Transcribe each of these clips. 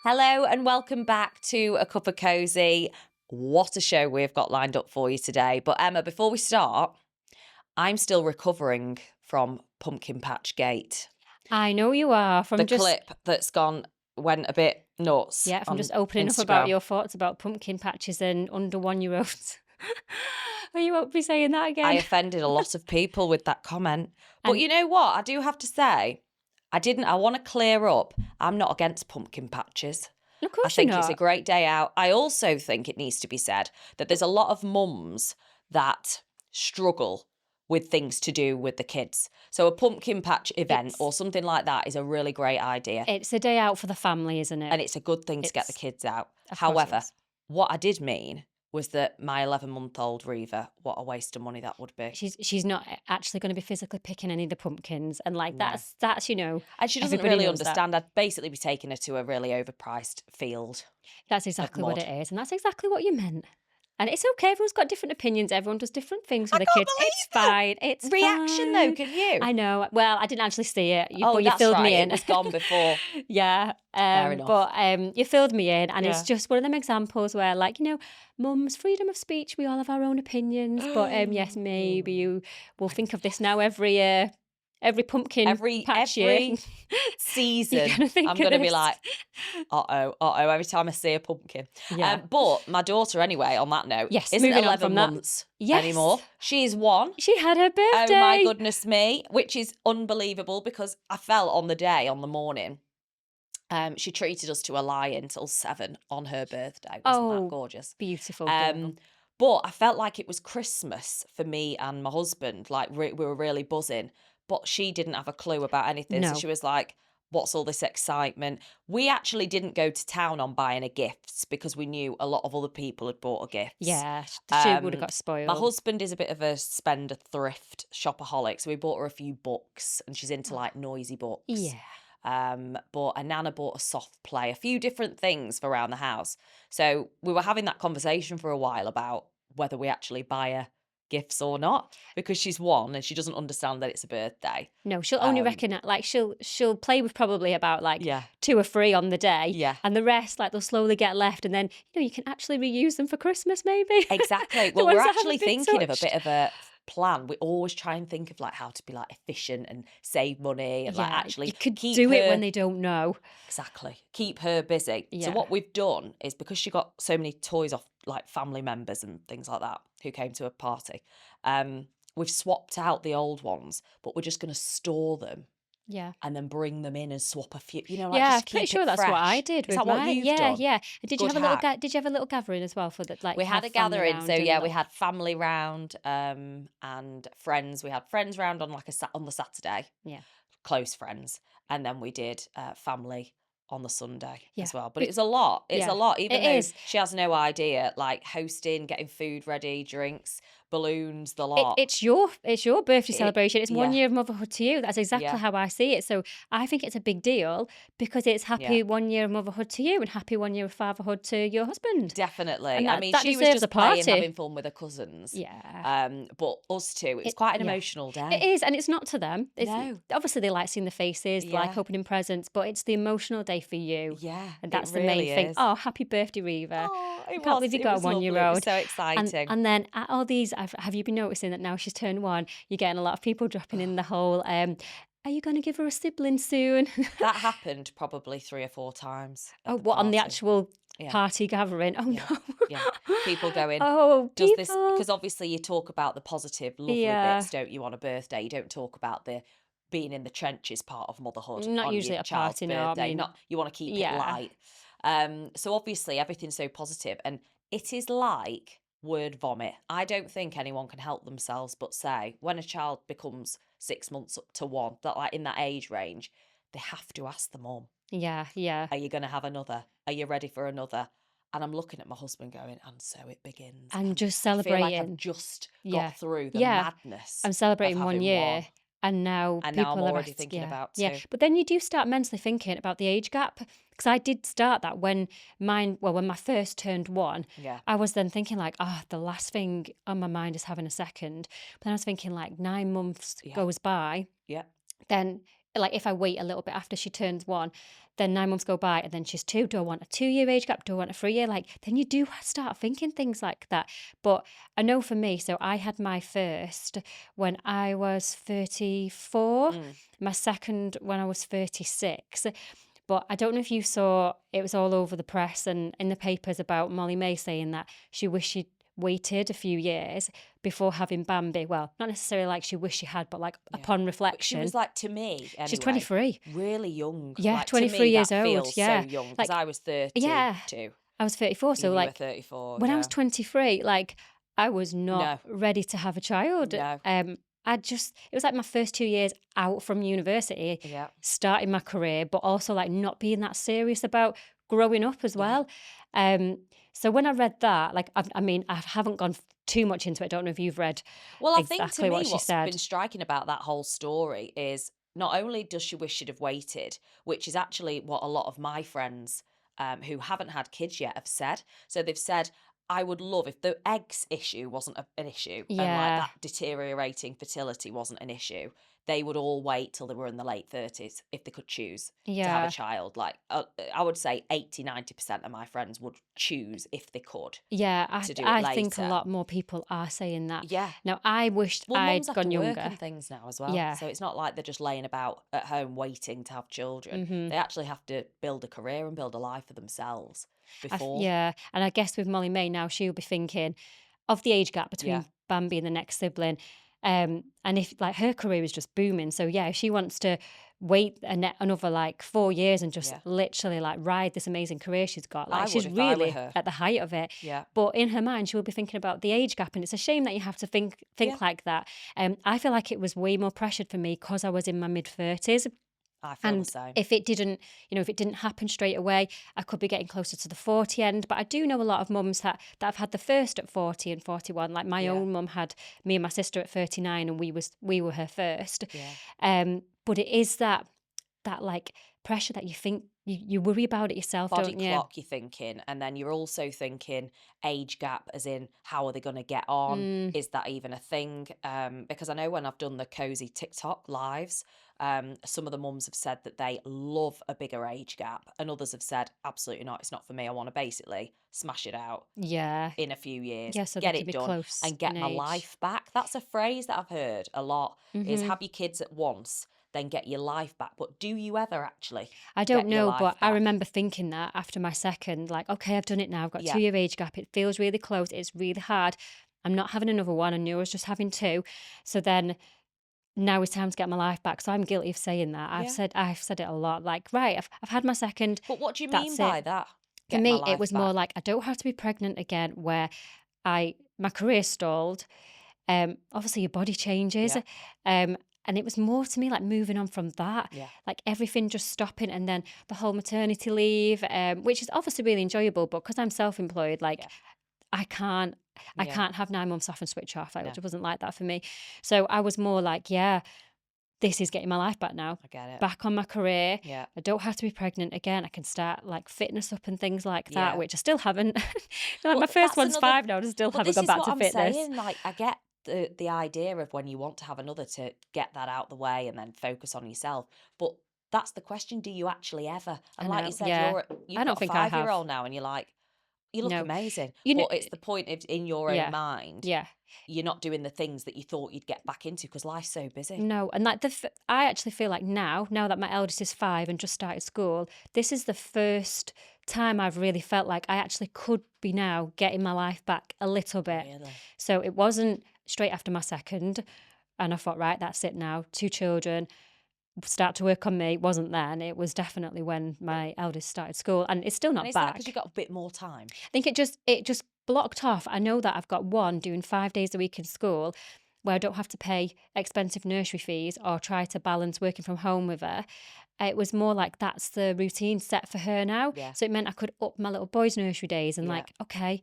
Hello and welcome back to A Cup of Cozy. What a show we've got lined up for you today. But Emma, before we start, I'm still recovering from Pumpkin Patch Gate. I know you are from The just clip that's went a bit nuts. from just opening up Instagram. about your thoughts about pumpkin patches and under 1-year-olds. You won't be saying that again. I offended a lot of people with that comment. But And- you know what? I do have to say, I want to clear up. I'm not against pumpkin patches. Of I course think you're it's a not. great day out. I also think it needs to be said that there's a lot of mums that struggle with things to do with the kids. So a pumpkin patch event or something like that is a really great idea. It's a day out for the family, isn't it? And it's a good thing to get the kids out. Of course it However, is. what I did mean was that my 11-month-old Reva, what a waste of money that would be. She's not actually going to be physically picking any of the pumpkins, and No. that's And she doesn't everybody really knows that. understand. I'd basically be taking her to a really overpriced field. That's exactly what mud. it is, and that's exactly what you meant. And it's okay. Everyone's got different opinions. Everyone does different things with I the can't kids. believe It's that. fine. It's Reaction fine. though, can you? I know. Well, I didn't actually see it, Oh, but you that's filled right. me in. It was gone before. Yeah. enough. But you filled me in, and Yeah. it's just one of them examples where, like, mums, freedom of speech. We all have our own opinions, but yes, maybe you will think of this now every pumpkin patch year. Every season, I'm going to be like, every time I see a pumpkin. Yeah. But my daughter, anyway, on that note, Yes, isn't moving on 11 from that. months Yes. anymore. She's 1. She had her birthday. Oh my goodness me, which is unbelievable because I felt on the morning, she treated us to a lie-in till 7 on her birthday. Wasn't that gorgeous? Beautiful girl. But I felt like it was Christmas for me and my husband. Like we were really buzzing, but she didn't have a clue about anything. No. So she was like, what's all this excitement? We actually didn't go to town on buying her gifts because we knew a lot of other people had bought her gifts. Yeah, she would have got spoiled. My husband is a bit of a spender, thrift, shopaholic. So we bought her a few books and she's into like noisy books. Yeah. But Nana bought a soft play, a few different things for around the house. So we were having that conversation for a while about whether we actually buy her gifts or not, because she's 1 and she doesn't understand that it's a birthday. No, she'll only recognize, like, she'll play with probably about like 2 or 3 on the day. Yeah. And the rest, like, they'll slowly get left, and then you can actually reuse them for Christmas, maybe. Exactly. The Well, ones we're that haven't actually been thinking of a touched. bit of a plan. We always try and think of like how to be like efficient and save money and like actually you could keep do it her- when they don't know. Exactly. Keep her busy. So Yeah. what we've done is, because she got so many toys off like family members and things like that who came to a party, we've swapped out the old ones, but we're just going to store them Yeah. and then bring them in and swap a few. Like, Yeah, I'm just pretty keep sure it that's what fresh. I did Is with that what mine. you've Yeah, done? yeah. Did you Good have a little hack. did you have a little gathering as well for the like? We had have a family gathering, round so and yeah, like- we had family round and friends. We had friends round on like on the Saturday. Yeah. Close friends, and then we did family on the Sunday Yeah. as well. But it's a lot. It's Yeah, a lot, even it though is. she has no idea. Like hosting, getting food ready, drinks, balloons, the lot. It's your birthday celebration. It's 1 yeah. year of motherhood to you. That's exactly Yeah. how I see it. So I think it's a big deal because it's happy Yeah. 1 year of motherhood to you and happy 1 year of fatherhood to your husband. Definitely. And I that- mean, that she was deserves just a party. playing, having fun with her cousins. Yeah. But us two, it's quite an yeah. emotional day. It is, and it's not to them. No. Obviously, they like seeing the faces, they like Yeah. opening presents, but it's the emotional day for you. Yeah, And that's it the really main thing. is. Oh, happy birthday, Reva. Oh, I can't believe you got a 1-year-old. It was so exciting. And then at all these, have you been noticing that now she's turned 1, you're getting a lot of people dropping in the whole, are you going to give her a sibling soon? That happened probably 3 or 4 times. Oh, what, on the party. actual Yeah. party gathering? Oh, Yeah. no. Yeah. People going, Oh, does this, people. because obviously you talk about the positive, lovely Yeah. bits, don't you, on a birthday? You don't talk about the being in the trenches part of motherhood. Not on usually your at a child's party, no, I birthday. mean- Not, you want to keep Yeah. it light. So obviously everything's so positive, and it is like word vomit. I don't think anyone can help themselves but say, when a child becomes 6 months up to 1, that like in that age range, they have to ask the mum, Yeah, yeah. are you going to have another? Are you ready for another? And I'm looking at my husband going, and so it begins. And just I feel like celebrating. I've just Yeah. got through the Yeah. madness. I'm celebrating of 1 having year. one. And now And now people I'm are already asked- thinking yeah, about yeah. 2. But then you do start mentally thinking about the age gap, because I did start that when when my first turned 1. Yeah. I was then thinking like, the last thing on my mind is having a second. But then I was thinking like 9 months Yeah. goes by, Yeah. then like if I wait a little bit after she turns 1, then 9 months go by and then she's 2. Do I want a 2-year age gap? Do I want a 3-year? Like, then you do start thinking things like that. But I know for me, so I had my first when I was 34, my second when I was 36. But I don't know if you saw, it was all over the press and in the papers about Molly May saying that she wished she'd waited a few years before having Bambi. Well, not necessarily like she wished she had, but like upon But she reflection. was like, to me, She's anyway, 23. really young. Yeah, Like, to 23 me, years that old. feels so Yeah. young because Like, I was 32. yeah, I was 34. And So, you were like, 34. when I Yeah. was 23, like, I was not No. ready to have a child. No. It was like my first 2 years out from university, Yeah. starting my career, but also like not being that serious about growing up as Yeah. well. So when I read that, like, I mean, I haven't gone too much into it. I don't know if you've read Well, I think to exactly me, what she what's said. been striking about that whole story is not only does she wish she'd have waited, which is actually what a lot of my friends who haven't had kids yet have said. So they've said, I would love if the eggs issue wasn't an issue and like Yeah. that deteriorating fertility wasn't an issue, they would all wait till they were in the late 30s if they could choose to have Yeah. a child. Like I would say 80-90% of my friends would choose if they could Yeah, to do it I think a later. lot more people are saying that. Yeah. Now, I wished Well, I'd mums have to gone work younger. and things now as well. Yeah. So it's not like they're just laying about at home waiting to have children. They actually have to build a career and build a life for themselves before. Yeah, and I guess with Molly May now, she'll be thinking of the age gap between Yeah. Bambi and the next sibling. And if like her career is just booming, so yeah, if she wants to wait another like 4 years and just Yeah. literally like ride this amazing career she's got, I like she's would if I were really her. at the height of it. Yeah. But in her mind, she will be thinking about the age gap, and it's a shame that you have to think Yeah. like that. I feel like it was way more pressured for me because I was in my mid-30s. I feel the And same. if it didn't, if it didn't happen straight away, I could be getting closer to the 40 end. But I do know a lot of mums that have had the first at 40 and 41. Like my Yeah. own mum had me and my sister at 39, and we were her first. Yeah. But it is that like pressure that you think you worry about it yourself, Body don't you? clock, you're thinking, and then you're also thinking age gap, as in how are they going to get on? Is that even a thing? Because I know when I've done the cozy TikTok lives, some of the mums have said that they love a bigger age gap, and others have said absolutely not. It's not for me. I want to basically smash it out Yeah. in a few years, Yeah, so they get can it be done, close and get in my age. life back. That's a phrase that I've heard a lot. Is have your kids at once, then get your life back. But do you ever actually I don't get your know, life but I back? remember thinking that after my second, like, okay, I've done it now. I've got a Yeah. 2-year age gap. It feels really close. It's really hard. I'm not having another one. I knew I was just having 2. So then now it's time to get my life back. So I'm guilty of saying that. Yeah. I've said it a lot. Like, right, I've had my second. But what do you That's mean it. by that? For Get my me, it life was back. more like I don't have to be pregnant again, where my career stalled. Obviously your body changes. Yeah. And it was more to me like moving on from that, Yeah. like everything just stopping, and then the whole maternity leave, which is obviously really enjoyable, but because I'm self-employed, like Yeah. I can't Yeah. have 9 months off and switch off. Like, No. it wasn't like that for me. So I was more like, yeah, this is getting my life back now. I get it. Back on my career. Yeah. I don't have to be pregnant again. I can start like fitness up and things like that, Yeah. which I still haven't. Like, Well, my first that's one's another- 5 now, and I still But haven't this gone is back what to I'm fitness. saying. Like, I get the idea of when you want to have another to get that out the way and then focus on yourself. But that's the question: do you actually ever? And I like know, you said, yeah. you've I don't got a think I have. 5-year-old now, and you're like, you look No. amazing. You know- but it's the point of in your Yeah. own mind. Yeah. You're not doing the things that you thought you'd get back into because life's so busy. No, and like I actually feel like now that my eldest is 5 and just started school, this is the first time I've really felt like I actually could be now getting my life back a little bit. Really? So it wasn't straight after my second, and I thought, right, that's it now. 2 children, start to work on me. It wasn't then. It was definitely when my eldest started school, and it's still not And is that back. because you got a bit more time? I think it just blocked off. I know that I've got one doing 5 days a week in school where I don't have to pay expensive nursery fees or try to balance working from home with her. It was more like that's the routine set for her now. Yeah. So it meant I could up my little boy's nursery days and Yeah. like, okay,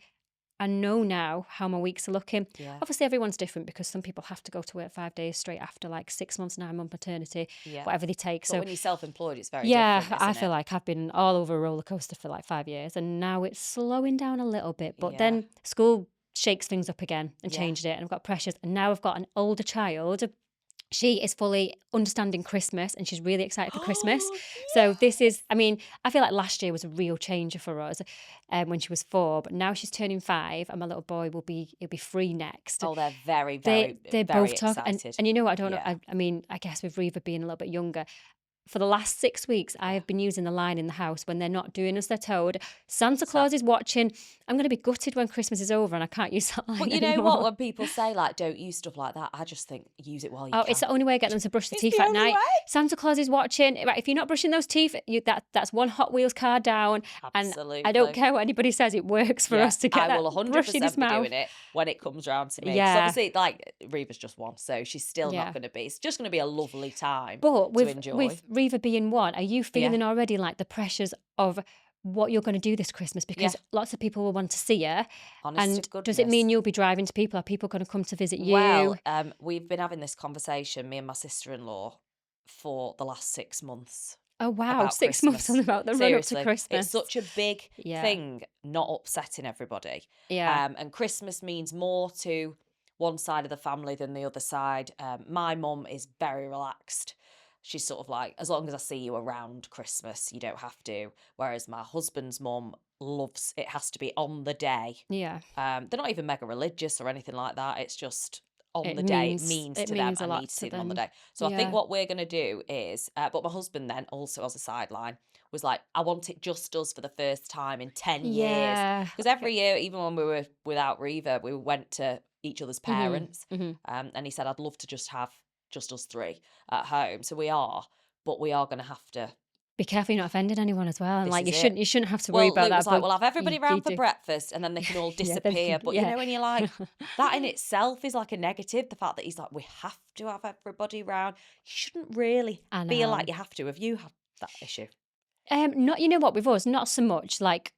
I know now how my weeks are looking. Yeah. Obviously, everyone's different because some people have to go to work 5 days straight after like 6 months, 9-month maternity, Yeah. whatever they take. But So when you're self-employed, it's very yeah, different, I isn't feel it? like I've been all over a roller coaster for like 5 years, and now it's slowing down a little bit. But Yeah. then school shakes things up again and Yeah. changed it, and I've got pressures, and now I've got an older child She is fully understanding Christmas and she's really excited for Christmas. Oh, So yeah. this is, I mean, I feel like last year was a real changer for us when she was 4, but now she's turning 5 and my little boy he'll be 3 next. Oh, they're very, very, They very both talk, excited. and you know what, I don't know, Yeah. I mean, I guess with Reva being a little bit younger, for the last 6 weeks, I Yeah. have been using the line in the house when they're not doing as they're told. Santa So, Claus is watching. I'm going to be gutted when Christmas is over and I can't use that but line you know what? anymore. When people say like, don't use stuff like that, I just think use it while you Oh, it's can. the only way I get them to brush the It's teeth the at only night. way. Santa Claus is watching. Right, if you're not brushing those teeth, that's one Hot Wheels car down. And I don't Absolutely. care what anybody says, it works for Yeah, us to get I that will brush in his 100% be mouth. doing it when it comes round to me. Because Yeah, obviously, like, Reva's just 1, so she's still not yeah. going to be. It's just going to be a lovely time But to with enjoy. Reva being 1, are you Yeah, feeling already like the pressures of what you're going to do this Christmas? yeah. Because lots of people will want to see her. Honest to And does it mean goodness. you'll be driving to people? Are people going to come to visit you? Well, we've been having this conversation, me and my sister-in-law, for the last 6 months Oh wow, about 6 months on Christmas. about the run up to Seriously, it's Christmas. such a big Yeah, thing not upsetting everybody. yeah, And Christmas means more to one side of the family than the other side. My mum is very relaxed. She's sort of like, as long as I see you around Christmas, you don't have to. Whereas my husband's mum loves it, has to be on the day. yeah. They're not even mega religious or anything like that. It's just on the day. It means It to them, means a I need lot to to see them on the them. day. So I think Yeah, what we're going to do is, but my husband then also as a sideline was like, I want it just us for the first time in 10 years. yeah. Because every year, even when we were without Reva, we went to each other's Mhm, parents. mhm. And he said, I'd love to just have just us 3 at home. So we are, but we are going to have to, Be careful you're not offending anyone as well. And this like is it. you shouldn't have to worry Well, about Luke was that, like, but "We'll have everybody you round for do. breakfast, and then they can all Yeah, then disappear." But you yeah. know, when you're like, that in itself is like a negative. The fact that he's like, "We have to have everybody round." You shouldn't really I feel like know. you have to. Have you had that issue? Not, you know what, with us, not so much. Like,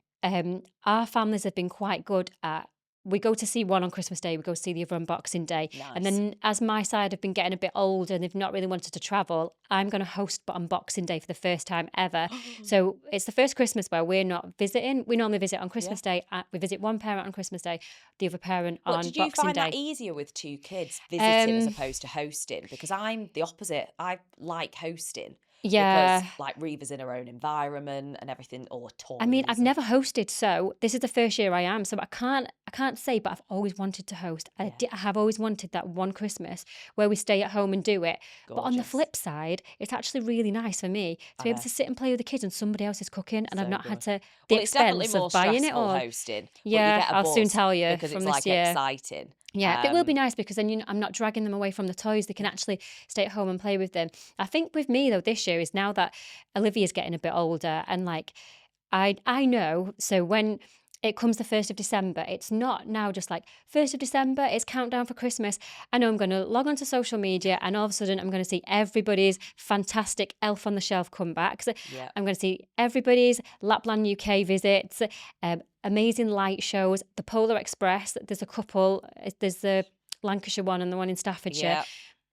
our families have been quite good at, we go to see one on Christmas Day, we go see the other on Boxing Day. And Nice. then as my side have been getting a bit older and they've not really wanted to travel, I'm going to host but on Boxing Day for the first time ever. So it's the first Christmas where we're not visiting. We normally visit on Yeah. Christmas Day. We visit one parent on Christmas Day, the other parent But on did you Boxing find that Day. easier with 2 kids visiting as Um, opposed to hosting? Because I'm the opposite. I like hosting because yeah. like Reva's in her own environment and everything, all the I mean, I've toys and never hosted, so this is the first year I am. So I can't say, but I've always wanted to host. yeah, I have always wanted that one Christmas where we stay at home and do it. But on the gorgeous. flip side, it's actually really nice for me to I be able know. to sit and play with the kids and somebody else is cooking, and I've So not had good. to the Well, it's definitely expense more of buying it stressful all. hosting, but you Yeah, get a I'll soon buzz tell you because from it's this like year. exciting. Yeah, it will be nice because then I'm not dragging them away from the toys. They can Yeah. actually stay at home and play with them. I think with me though, this year is now that Olivia's getting a bit older and like I know. So when it comes the 1st of December, it's not now just like 1st of December, it's countdown for Christmas. I know I'm going to log onto social media and all of a sudden I'm going to see everybody's fantastic Elf on the Shelf comebacks. Yeah. I'm going to see everybody's Lapland UK visits, amazing light shows, the Polar Express. There's a couple, there's the Lancashire one and the one in Staffordshire. Yeah.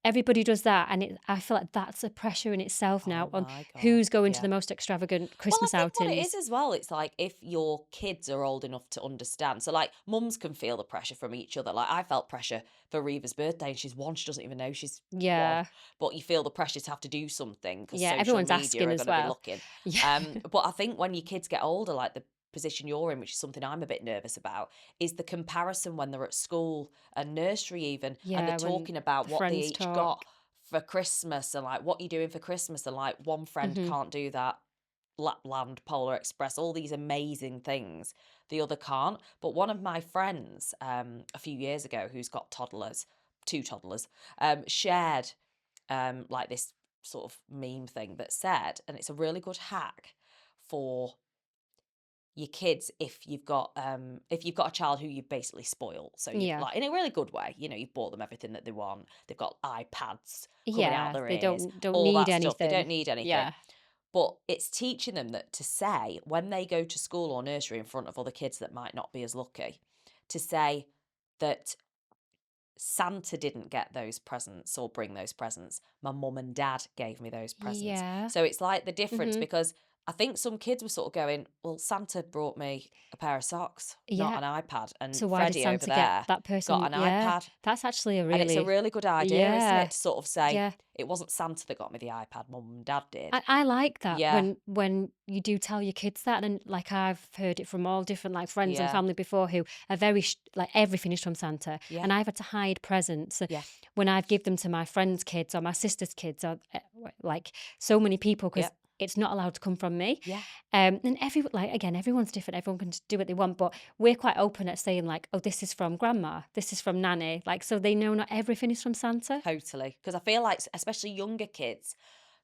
Everybody does that, and I feel like that's a pressure in itself now Oh on my God. who's going to Yeah. the most extravagant Well, I Christmas think what it outings. is as well, it's like if your kids are old enough to understand. So, like, mums can feel the pressure from each other. Like, I felt pressure for Reva's birthday, and she's 1. She doesn't even know she's 1. Yeah, But you feel the pressure to have to do something because yeah, social everyone's media asking are as going to be well. looking. Yeah, But I think when your kids get older, like the position you're in, which is something I'm a bit nervous about, is the comparison when they're at school and nursery even, and they're yeah, when talking about the what they friends each got talk. for Christmas and like what you're doing for Christmas, and like one friend Hmm. can't do that Lapland, Polar Express, all these amazing things. The other can't. But one of my friends, a few years ago, who's got toddlers, 2 toddlers, shared like this sort of meme thing that said, and it's a really good hack for your kids if you've got a child who you've basically spoiled. So you've Yeah, like in a really good way, you've bought them everything that they want. They've got iPads coming out yeah, their they ears, don't all need that stuff. They anything. don't need anything. Yeah, But it's teaching them that to say when they go to school or nursery in front of other kids that might not be as lucky, to say that Santa didn't get those presents or bring those presents. My mum and dad gave me those presents. yeah. So it's like the difference Hmm. because I think some kids were sort of going, well, Santa brought me a pair of socks, not Yeah. an iPad. And So why did Freddie over Santa get there that got person? an Yeah, iPad. that's actually a And it's a really, really good idea, isn't yeah, it? To sort of say, yeah. it wasn't Santa that got me the iPad, Mum and Dad did. I like that Yeah, when you do tell your kids that, and like I've heard it from all different like friends and yeah, family before who are very like everything is from Santa, yeah, and I've had to hide presents yeah, when I've give them to my friends' kids or my sister's kids or like so many people yeah, because it's not allowed to come from me. yeah. And like again, everyone's different. Everyone can do what they want, but we're quite open at saying like, oh, this is from grandma, this is from nanny, like so they know not everything is from Santa. Totally. Because I feel like, especially younger kids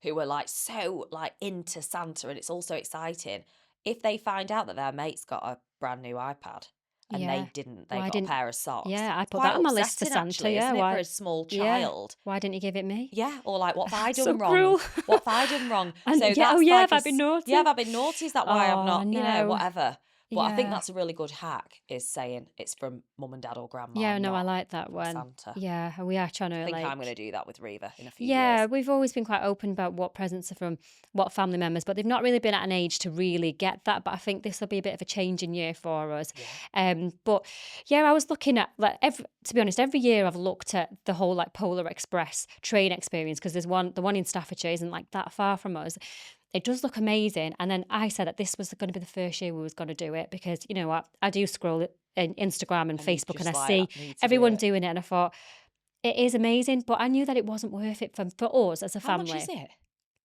who are like so like into Santa and it's all so exciting, if they find out that their mate's got a brand new iPad and they Yeah. didn't, they Why got a didn't pair of socks, Yeah, I it's put quite that on my list for upsetting Santa, actually, yeah, isn't it, for why a small yeah, child? why didn't you give it me? Yeah, or like, what have I So done wrong? cruel. What have I done wrong? And So yeah, oh that's yeah, like have I been yeah, have naughty? I been naughty? Is that why I've Oh, not, no. whatever. But I think Yeah. that's a really good hack, is saying it's from mum and dad or grandma, Yeah, no, I not like that from one. Santa. Yeah, and we are trying I to think I'm going to like do that with Reva in a few yeah, years. we've always been quite open about what presents are from what family members, but they've not really been at an age to really get that. But I think this will be a bit of a change in year for us. Yeah. But yeah, I was looking at like to be honest, every year I've looked at the whole like Polar Express train experience because there's the one in Staffordshire isn't like that far from us. It does look amazing. And then I said that this was going to be the first year we was going to do it because you know what, I do scroll in Instagram and And you Facebook and I just like, see I need to do everyone it. doing it, and I thought it is amazing, but I knew that it wasn't worth it for us as a How much is family.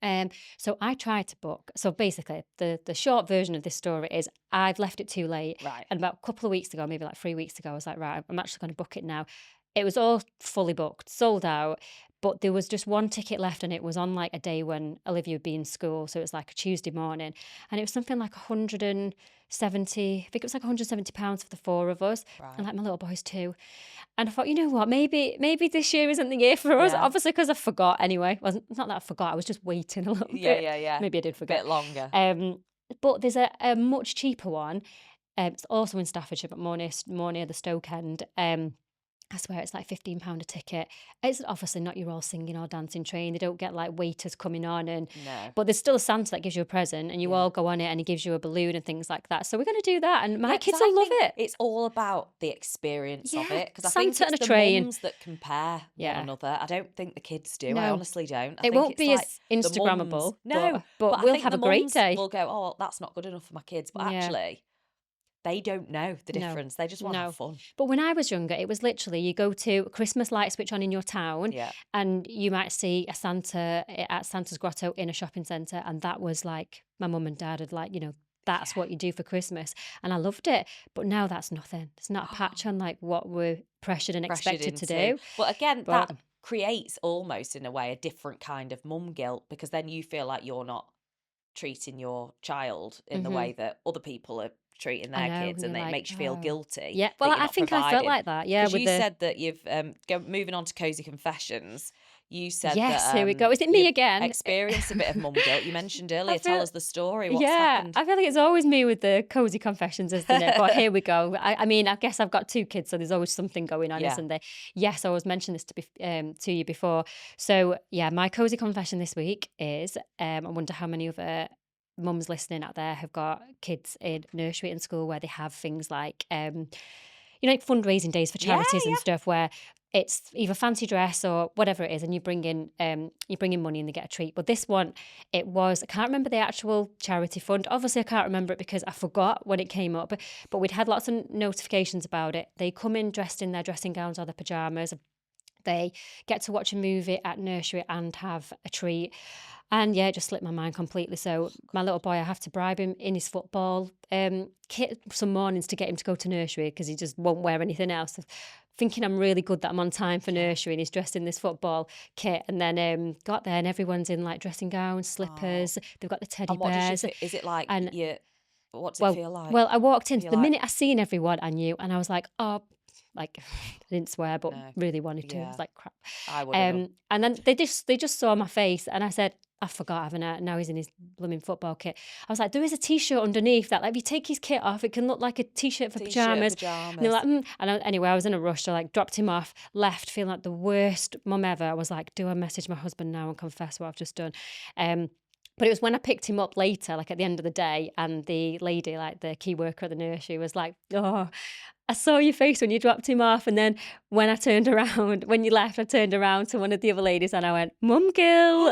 it? So I tried to book. So basically, the short version of this story is I've left it too late, Right. and about a couple of weeks ago, maybe like 3 weeks ago, I was like, right, I'm actually going to book it now. It was all fully booked, sold out, but there was just one ticket left, and it was on like a day when Olivia would be in school, so it was like a Tuesday morning, and it was something like 170. I think it was like £170 for the four of us, and Right. like my little boys too. And I thought, you know what, maybe this year isn't the year for us. Yeah. Obviously, because I forgot anyway. Wasn't It's not that I forgot. I was just waiting a little Yeah, bit. yeah, yeah. Maybe I did A forget. bit longer. But there's a much cheaper one. It's also in Staffordshire, but more near the Stoke end. I swear it's like £15 a ticket. It's obviously not your all singing or dancing train. They don't get like waiters coming on, No. but there's still a Santa that gives you a present, and you Yeah. all go on it, and he gives you a balloon and things like that. So we're going to do that, and my Yeah, 'cause kids I will love think it. it's all about the experience of Yeah, it. Because I think Santa and it's a the train. mums that compare one Yeah. another. I don't think the kids do. I No. honestly don't. I It think won't it's be like as the mums. Instagrammable, No, but I we'll think have the a great mums day. will go, oh, well, that's not good enough for my kids. But Yeah. actually, they don't know the No. difference. They just want to No. have fun. But when I was younger, it was literally you go to a Christmas light switch on in your town, Yeah. and you might see a Santa at Santa's Grotto in a shopping centre, and that was like my mum and dad had like, that's Yeah. what you do for Christmas, and I loved it. But now that's nothing. It's not a patch on like what we're pressured and Pressured expected to into. do. But again, But that creates almost in a way a different kind of mum guilt, because then you feel like you're not treating your child in the way that other people are treating I their know, kids, and and you're it like, makes you feel oh, guilty yeah. that Well, you're I not think I felt providing. like that. Yeah, Because with you the said that you've moving on to cozy confessions. You said yes. that Here we go. Is it me you've again? experienced a bit of mum guilt. You mentioned I earlier. Tell feel us the story. What's Yeah, happened? I feel like it's always me with the cozy confessions, isn't it? But here we go. I mean, I guess I've got two kids, so there's always something going on, Yeah. isn't there? Yes, I was mentioned this to you before. So yeah, my cozy confession this week is I wonder how many other mums listening out there have got kids in nursery and school where they have things like like fundraising days for Yeah, charities and yeah. stuff where it's either fancy dress or whatever it is, and you bring in money and they get a treat. But this one, I can't remember the actual charity fund. Obviously, I can't remember it because I forgot when it came up. But we'd had lots of notifications about it. They come in dressed in their dressing gowns or their pajamas. They get to watch a movie at nursery and have a treat. And yeah, it just slipped my mind completely. So my little boy, I have to bribe him in his football kit some mornings to get him to go to nursery because he just won't wear anything else. Thinking I'm really good that I'm on time for nursery, and he's dressed in this football kit. And then got there and everyone's in like dressing gowns, slippers. They've got the teddy And what bears. is it like? And What does it feel like? well, I walked in. You're The like, minute I seen everyone, I knew, and I was like, oh, like I didn't swear, but No. really wanted to. I Yeah. was like, crap. I would have done. And then they just saw my face, and I said, I forgot, haven't I? Now he's in his blooming football kit. I was like, there is a t-shirt underneath that. Like, if you take his kit off, it can look like a t-shirt for pajamas. And they're like, anyway, I was in a rush, so like dropped him off, left, feeling like the worst mum ever. I was like, do I message my husband now and confess what I've just done? But it was when I picked him up later, like at the end of the day, and the lady, like the key worker at the nursery, was like, "Oh, I saw your face when you dropped him off." And then when I turned around, when you left, I turned around to one of the other ladies and I went, "Mum Gil."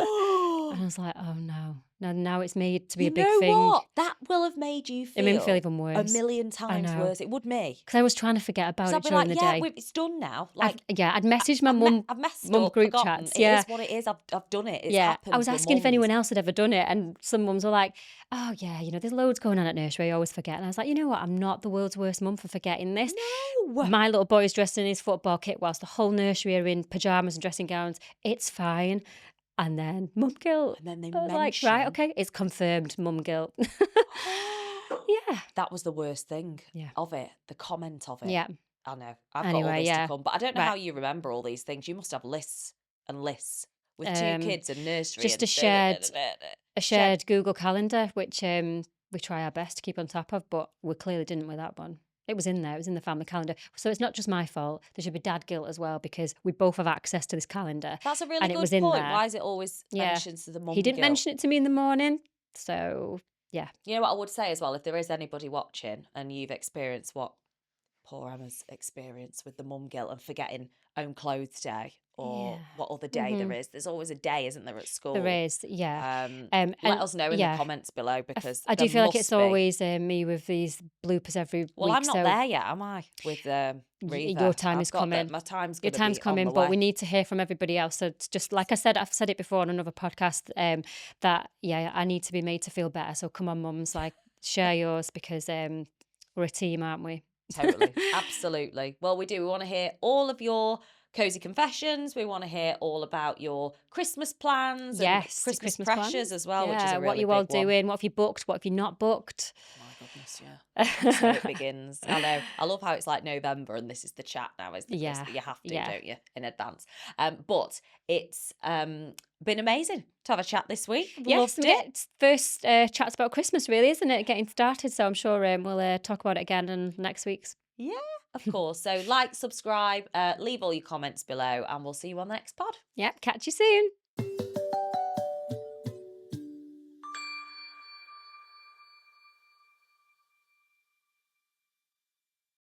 And I was like, "Oh no. Now it's made to be You a big know thing." what? That will have made you It made me feel feel even a worse. million I times know. worse. It would me. Because I was trying to forget Because about I'd it be during like, the yeah, day. it's done now. Like, I'd messaged my mum I've messed mum up, group forgotten. chats. It Yeah. is what it is. I've done it. It's Yeah, happened. I was We're asking if mums. anyone else had ever done it, and some mums were like, "Oh yeah, there's loads going on at nursery. I always forget." And I was like, you know what? I'm not the world's worst mum for forgetting this. No. My little boy's dressed in his football kit whilst the whole nursery are in pyjamas and dressing gowns. It's fine. And then mum guilt. And then they I was like, right, mention. okay, it's confirmed, mum guilt. Yeah. That was the worst thing Yeah. of it. The comment of it. Yeah. I know. I've got all Anyway, this to yeah. come, but I don't know Right. how you remember all these things. You must have lists and lists with 2 Um, kids and nursery. just and a shared Google Calendar, which we try our best to keep on top of, but we clearly didn't with that one. It was in there. It was in the family calendar. So it's not just my fault. There should be dad guilt as well because we both have access to this calendar. That's a really and it good was in point. there. Why is it always Yeah. mentioned to the mum He didn't guilt? mention it to me in the morning. So, yeah. You know what I would say as well, if there is anybody watching and you've experienced what poor Emma's experienced with the mum guilt and forgetting own clothes day or Yeah. what other day there is. There's always a day, isn't there, at school? There is, yeah. Let and us know in the comments below because I do there feel like must it's be. always me with these bloopers every Well, week. I'm not so there yet, am I? With Reva. your time I've is got coming. my time's Your going to time's be coming, on the but way. we need to hear from everybody else. So it's just like I said, I've said it before on another podcast, that I need to be made to feel better. So come on, mums, like share yours because we're a team, aren't we? Totally. Absolutely. Well, we do. We want to hear all of your cozy confessions. We want to hear all about your Christmas plans Yes, and Christmas pressures plans. as well, which is a really what you all big one. doing? What have you booked? What have you not booked? My goodness, yeah. That's how it begins. I know. I love how it's like November and this is the chat now, isn't it? Yeah, You have to, yeah. don't you, in advance. But it's been amazing to have a chat this week. Yes, Loved it. it's first chats about Christmas, really, isn't it? Getting started. So I'm sure we'll talk about it again in next week's. Yeah, of course. So like, subscribe, leave all your comments below, and we'll see you on the next pod. Yep, catch you soon.